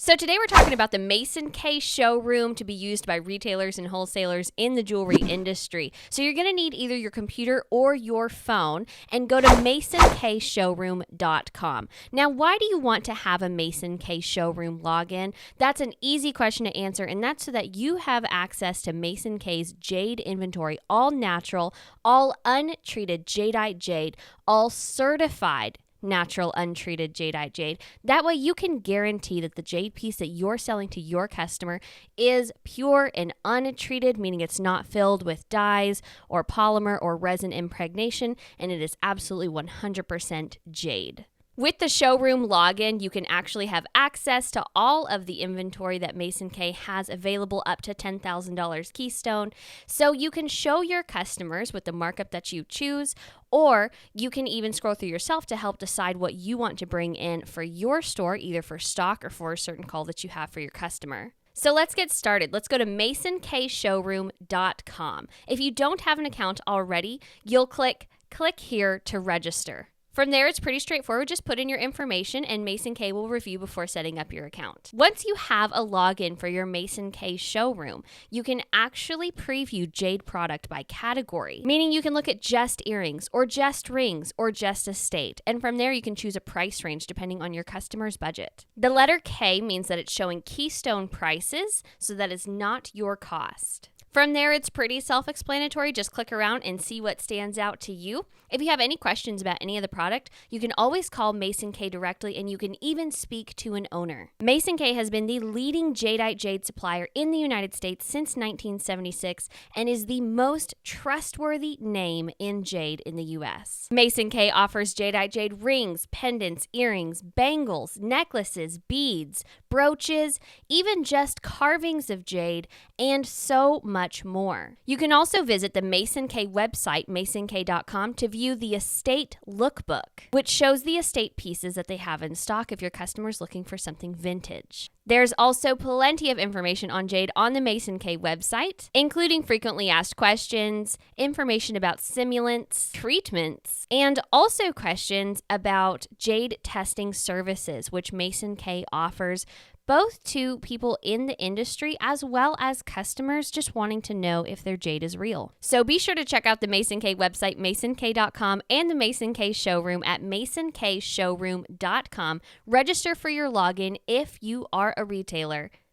So today we're talking about the Mason-Kay Showroom to be used by retailers and wholesalers in the jewelry industry. So you're going to need either your computer or your phone and go to mason-kay-showroom.com. Now, why do you want to have a Mason-Kay Showroom login? That's an easy question to answer, and that's so that you have access to Mason-Kay's Jade inventory, all natural, all untreated jadeite jade, all certified natural untreated jadeite jade. That way you can guarantee that the jade piece that you're selling to your customer is pure and untreated, meaning it's not filled with dyes or polymer or resin impregnation, and it is absolutely 100% jade. With the showroom login, you can actually have access to all of the inventory that Mason-Kay has available up to $10,000 keystone. So you can show your customers with the markup that you choose, or you can even scroll through yourself to help decide what you want to bring in for your store, either for stock or for a certain call that you have for your customer. So let's get started. Let's go to mason-kay-showroom.com. If you don't have an account already, you'll click here to register. From there, it's pretty straightforward. Just put in your information and Mason-Kay will review before setting up your account. Once you have a login for your Mason-Kay showroom, you can actually preview jade product by category, meaning you can look at just earrings or just rings or just estate. And from there, you can choose a price range depending on your customer's budget. The letter K means that it's showing keystone prices, so that is not your cost. From there, it's pretty self-explanatory. Just click around and see what stands out to you. If you have any questions about any of the product, you can always call Mason-Kay directly, and you can even speak to an owner. Mason-Kay has been the leading jadeite jade supplier in the United States since 1976 and is the most trustworthy name in jade in the U.S. Mason-Kay offers jadeite jade rings, pendants, earrings, bangles, necklaces, beads, brooches, even just carvings of jade, and so much more. You can also visit the Mason-Kay website, masonkay.com, to view the estate lookbook, which shows the estate pieces that they have in stock if your customer's looking for something vintage. There's also plenty of information on jade on the Mason-Kay website, including frequently asked questions, information about simulants, treatments, and also questions about jade testing services, which Mason-Kay offers both to people in the industry as well as customers just wanting to know if their jade is real. So be sure to check out the Mason-Kay website, masonkay.com, and the Mason-Kay showroom at masonkay-showroom.com. Register for your login if you are a retailer.